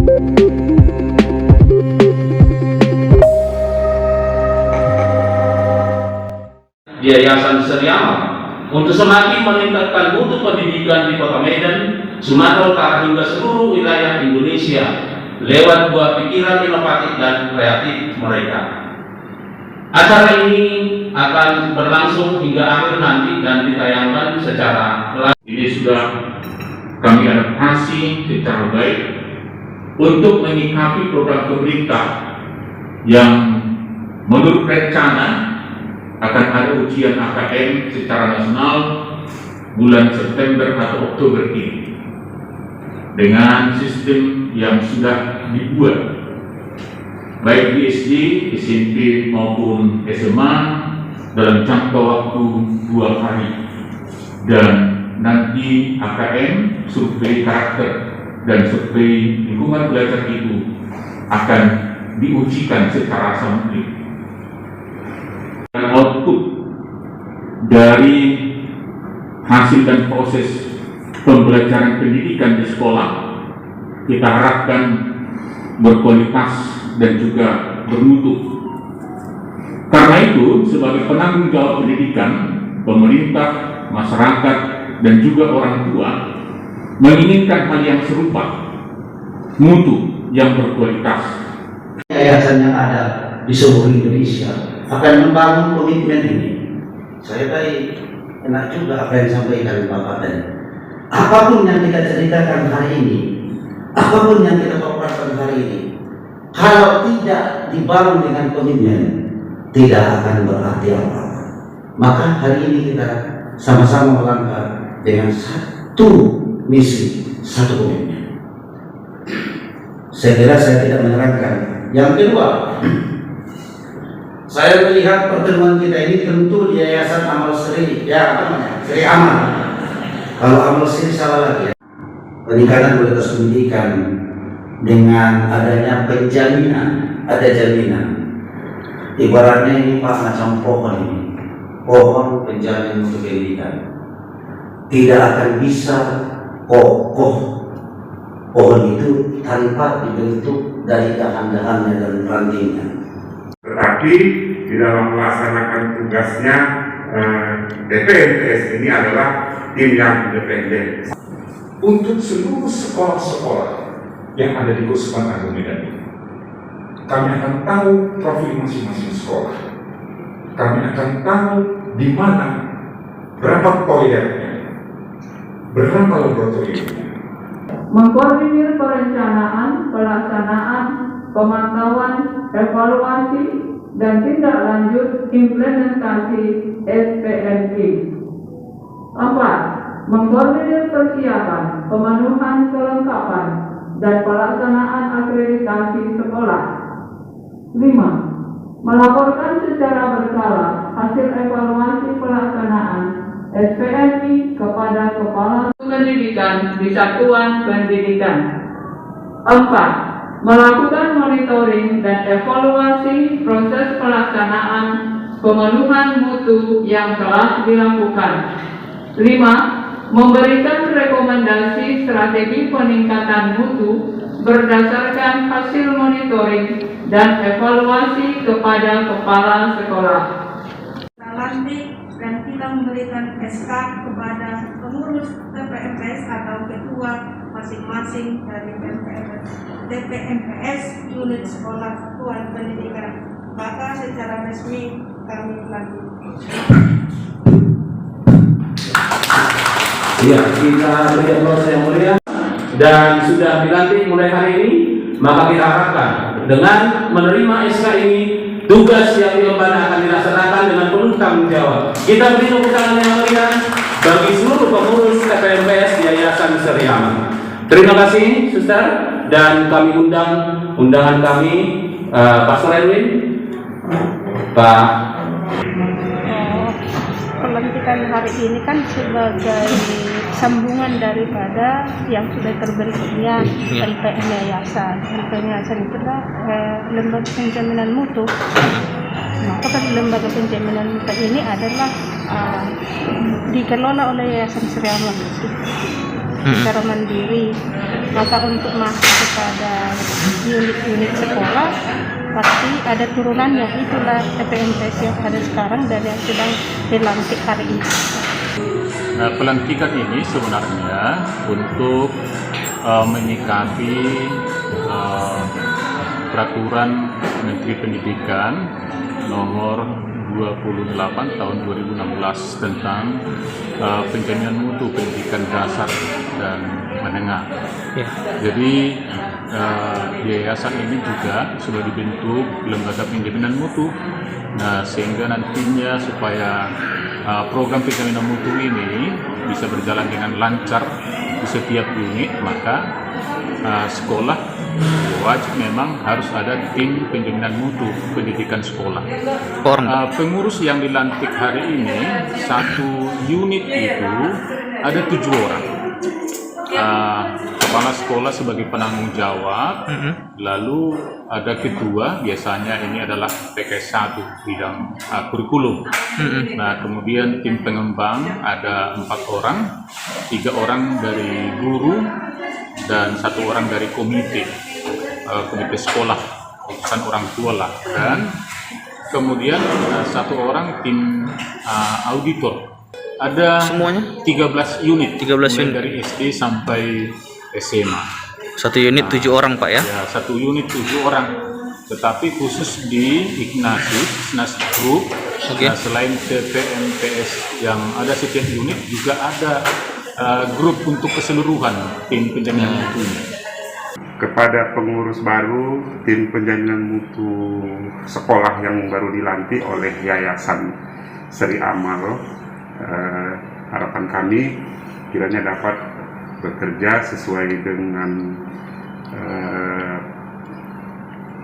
Yayasan Seriaman untuk semakin meningkatkan mutu pendidikan di Kota Medan, Sumatera Utara hingga seluruh wilayah Indonesia lewat buah pikiran inovatif dan kreatif mereka. Acara ini akan berlangsung hingga akhir nanti dan ditayangkan secara live. Ini sudah kami adaptasi secara baik untuk menyikapi program pemerintah yang menurut rencana akan ada ujian AKM secara nasional bulan September atau Oktober ini dengan sistem yang sudah dibuat baik di SD, SMP maupun SMA dalam jangka waktu 2 hari, dan nanti AKM survei karakter dan survei lingkungan belajar itu akan diujikan secara sampling. Output dari hasil dan proses pembelajaran pendidikan di sekolah kita harapkan berkualitas dan juga bermutu. Karena itu, sebagai penanggung jawab pendidikan, pemerintah, masyarakat, dan juga orang tua menginginkan hal yang serupa, mutu yang berkualitas. Yayasan yang ada di seluruh Indonesia akan membangun komitmen ini. Saya tadi enak juga apa yang disampaikan Bapak tadi. Apapun yang kita ceritakan hari ini, apapun yang kita paparkan hari ini, kalau tidak dibangun dengan komitmen, tidak akan berarti apa-apa. Maka hari ini kita sama-sama melangkah dengan satu misi, satu komitmen. Saya kira saya tidak menerangkan. Yang kedua, saya melihat pertemuan kita ini tentu di Yayasan Amal Sri, Sri Amal. Kalau Amal Sri salah lagi ya. Peningkatan kualitas pendidikan dengan adanya penjaminan, ada jaminan. Ibaratnya ini Pak macam pohon ini, pohon penjamin untuk pendidikan. Tidak akan bisa kokoh pohon itu tanpa dibentuk dari dahan-dahannya dan rantingnya. Tetapi di dalam melaksanakan tugasnya DPMPS ini adalah tim yang independen. Untuk seluruh sekolah-sekolah yang ada di Kusuman Agung Medan ini, kami akan tahu profil masing-masing sekolah. Kami akan tahu di mana, berapa toiletnya, berapa laboratoriumnya. Mengkoordinir perencanaan, pelaksanaan, pemantauan, evaluasi, dan tindak lanjut implementasi SPNI. 4. Mengkoordinir persiapan, pemenuhan kelengkapan, dan pelaksanaan akreditasi sekolah. 5. Melaporkan secara berkala hasil evaluasi pelaksanaan SPNI kepada Kepala Pendidikan di Satuan Pendidikan. 4. Melakukan monitoring dan evaluasi proses pelaksanaan pemenuhan mutu yang telah dilakukan. 5. Memberikan rekomendasi strategi peningkatan mutu berdasarkan hasil monitoring dan evaluasi kepada kepala sekolah. Lantik dan kita memberikan SK kepada pengurus TPMPS atau ketua masing-masing dari TPMPS unit sekolah satuan pendidikan. Maka secara resmi kami lanjutkan. Ya, kita beri aplaus yang mulia. Dan sudah dilantik mulai hari ini, maka kita harapkan dengan menerima SK ini, tugas yang diemban akan dilaksanakan dengan penuh tanggung jawab. Kita beri tepuk tangan yang meriah bagi seluruh pengurus TPMPS Yayasan Seriaman. Terima kasih, Suster, dan kami undang undangan kami, Pastor Erwin, Pak. Pelantikan hari ini kan sebagai sambungan daripada yang sudah terberinya LPM Yayasan. LPM Yayasan itu adalah lembaga penjaminan mutu. Maka pada lembaga penjaminan mutu ini adalah dikelola oleh Yayasan Seriaman secara mandiri. Maka untuk masuk kepada unit-unit sekolah pasti ada turunannya. Itulah TPMTS yang ada sekarang dan yang sedang dilantik hari ini. Nah, pelantikan ini sebenarnya untuk menyikapi peraturan Menteri Pendidikan nomor 28 tahun 2016 tentang penjaminan mutu pendidikan dasar dan menengah. Ya. Jadi di yayasan ini juga sudah dibentuk lembaga penjaminan mutu. Nah, sehingga nantinya supaya program penjaminan mutu ini bisa berjalan dengan lancar di setiap unit, maka sekolah wajib memang harus ada tim penjaminan mutu pendidikan sekolah. Pengurus yang dilantik hari ini, satu unit itu ada 7 orang. Kepala sekolah sebagai penanggung jawab, lalu ada ketua, biasanya ini adalah PKS 1 bidang kurikulum. Nah, kemudian tim pengembang ada 4 orang, 3 orang dari guru dan 1 orang dari komite sekolah, utusan orang tua lah, dan kemudian 1 orang tim auditor. Ada Semuanya 13 unit, 13 unit dari SD sampai SMA. Satu unit 7 orang, Pak ya? Ya, satu unit 7 orang. Tetapi khusus di Ignatius Group, Oke. selain TPMTS yang ada setiap unit, juga ada grup untuk keseluruhan tim penjaminan mutu ini. Kepada pengurus baru tim penjaminan mutu sekolah yang baru dilantik oleh Yayasan Sri Amal, harapan kami kiranya dapat bekerja sesuai dengan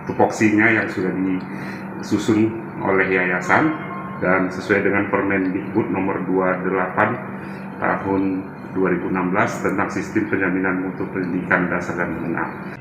tupoksinya yang sudah disusun oleh yayasan dan sesuai dengan Permendikbud nomor 28 tahun 2016 tentang sistem penjaminan mutu pendidikan dasar dan menengah.